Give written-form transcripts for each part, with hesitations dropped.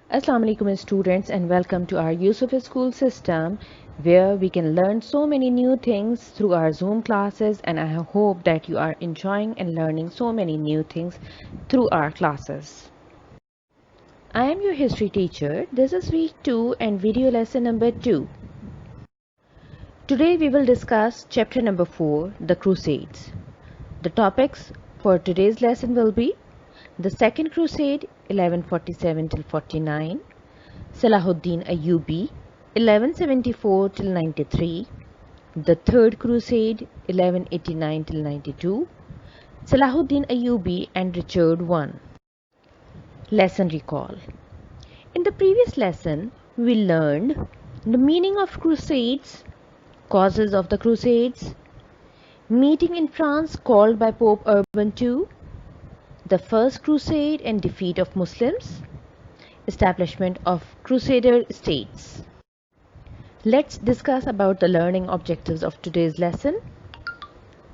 Assalamu alaikum students, and welcome to our Yusuf School system where we can learn so many new things through our Zoom classes, and I hope that you are enjoying and learning so many new things through our classes. I am your history teacher. This is week 2 and video lesson number 2. Today we will discuss chapter number 4, the Crusades. The topics for today's lesson will be the Second Crusade 1147 till 49, Salahuddin Ayyubi 1174 till 93, the Third Crusade 1189 till 92, Salahuddin Ayyubi and Richard I. Lesson recall. In the previous lesson, we learned the meaning of crusades, causes of the crusades, meeting in France called by Pope Urban II, the First Crusade and defeat of Muslims, establishment of Crusader states. Let's discuss about the learning objectives of today's lesson.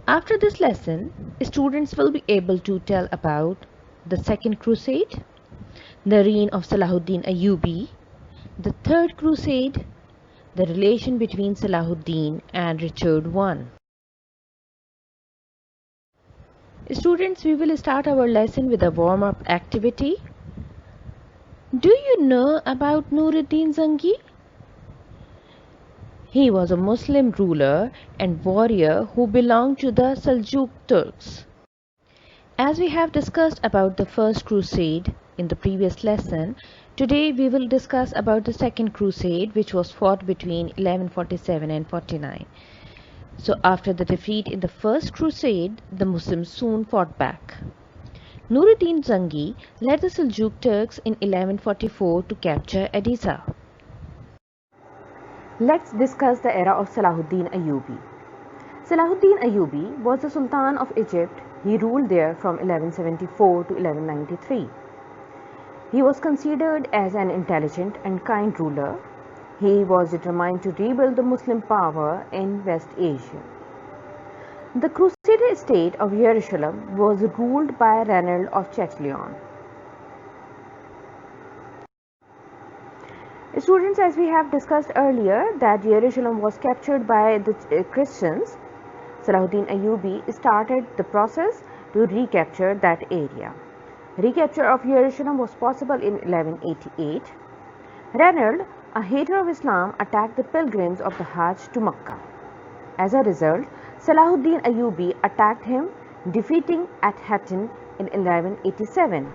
After this lesson, students will be able to tell about the Second Crusade, the reign of Salahuddin Ayyubi, the Third Crusade, the relation between Salahuddin and Richard I. Students, we will start our lesson with a warm-up activity. Do you know about Nuruddin Zangi? He was a Muslim ruler and warrior who belonged to the Seljuk Turks. As we have discussed about the First Crusade in the previous lesson, today we will discuss about the Second Crusade, which was fought between 1147 and 49. So after the defeat in the First Crusade, the Muslims soon fought back. Nuruddin Zangi led the Seljuk Turks in 1144 to capture Edessa. Let's discuss the era of Salahuddin Ayyubi. Salahuddin Ayyubi was the Sultan of Egypt. He ruled there from 1174 to 1193. He was considered as an intelligent and kind ruler. He was determined to rebuild the Muslim power in West Asia. The Crusader state of Jerusalem was ruled by Ranald of Chatillon. Students, as we have discussed earlier, that Jerusalem was captured by the Christians. Salahuddin Ayyubi started the process to recapture that area. Recapture of Jerusalem was possible in 1188. Ranald, a hater of Islam, attacked the pilgrims of the Hajj to Mecca. As a result, Salahuddin Ayyubi attacked him, defeating at Hattin in 1187.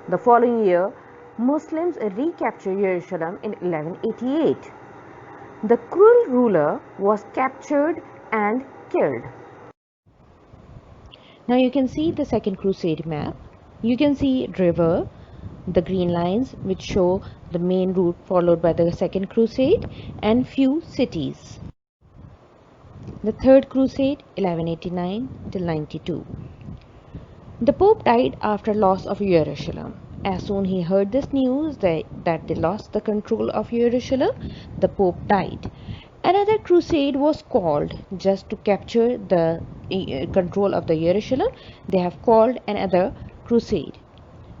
The following year, Muslims recaptured Jerusalem in 1188. The cruel ruler was captured and killed. Now you can see the Second Crusade map. You can see river, the green lines which show the main route followed by the Second Crusade, and few cities. The Third Crusade 1189 till 92. The Pope died after loss of Jerusalem. As soon he heard this news that they lost the control of Jerusalem, the Pope died. Another crusade was called just to capture the control of the Jerusalem. They have called another crusade.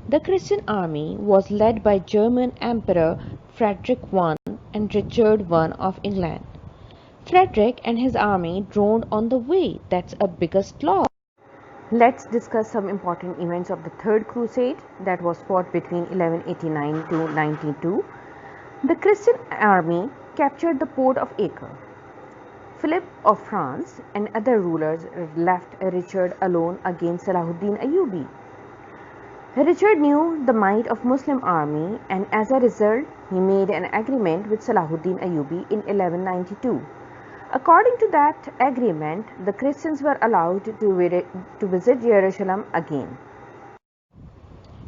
The Christian army was led by German Emperor Frederick I and Richard I of England. Frederick and his army droned on the way. That's a biggest loss. Let's discuss some important events of the Third Crusade that was fought between 1189 to 92. The Christian army captured the port of Acre. Philip of France and other rulers left Richard alone against Salahuddin Ayyubi. Richard knew the might of Muslim army, and as a result, he made an agreement with Salahuddin Ayyubi in 1192. According to that agreement, the Christians were allowed to visit Jerusalem again.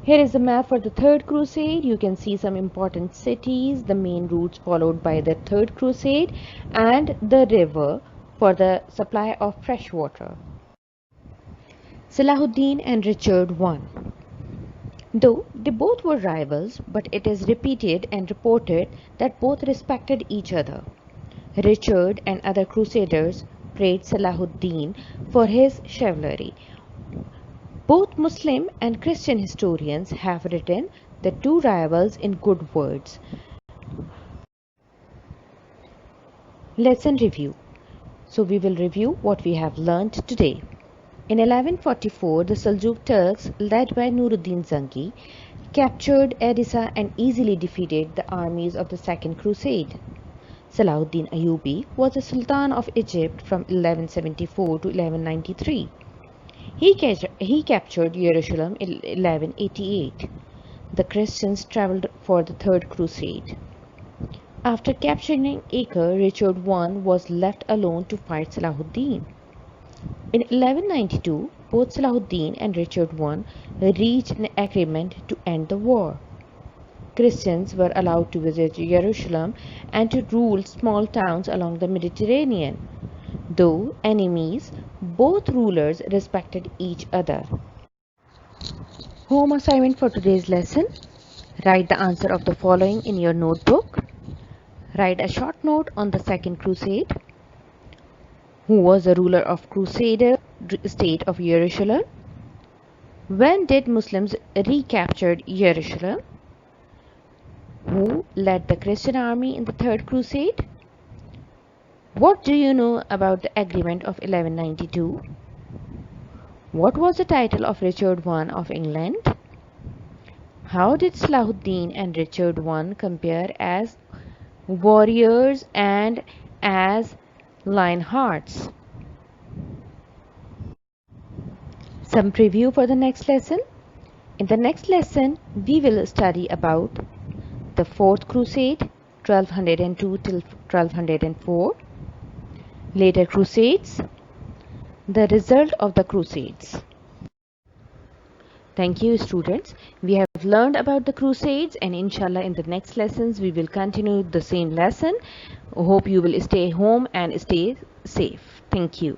Here is a map for the Third Crusade. You can see some important cities, the main routes followed by the Third Crusade, and the river for the supply of fresh water. Salahuddin and Richard I. Though they both were rivals, but it is repeated and reported that both respected each other. Richard and other crusaders praised Salahuddin for his chivalry. Both Muslim and Christian historians have written the two rivals in good words. Lesson review. So we will review what we have learnt today. In 1144, the Seljuk Turks, led by Nuruddin Zangi, captured Edessa and easily defeated the armies of the Second Crusade. Salahuddin Ayyubi was the Sultan of Egypt from 1174 to 1193. He captured Jerusalem in 1188. The Christians travelled for the Third Crusade. After capturing Acre, Richard I was left alone to fight Salahuddin. In 1192, both Salahuddin and Richard I reached an agreement to end the war. Christians were allowed to visit Jerusalem and to rule small towns along the Mediterranean. Though enemies, both rulers respected each other. Home assignment for today's lesson. Write the answer of the following in your notebook. Write a short note on the Second Crusade. Who was the ruler of Crusader state of Jerusalem? When did Muslims recapture Jerusalem? Who led the Christian army in the Third Crusade? What do you know about the agreement of 1192? What was the title of Richard I of England? How did Salahuddin and Richard I compare as warriors and as lionhearts? Some preview for the next lesson. In the next lesson, we will study about the Fourth Crusade, 1202 till 1204, later Crusades, the result of the Crusades. Thank you, students. We have learned about the Crusades, and inshallah in the next lessons we will continue the same lesson. Hope you will stay home and stay safe. Thank you.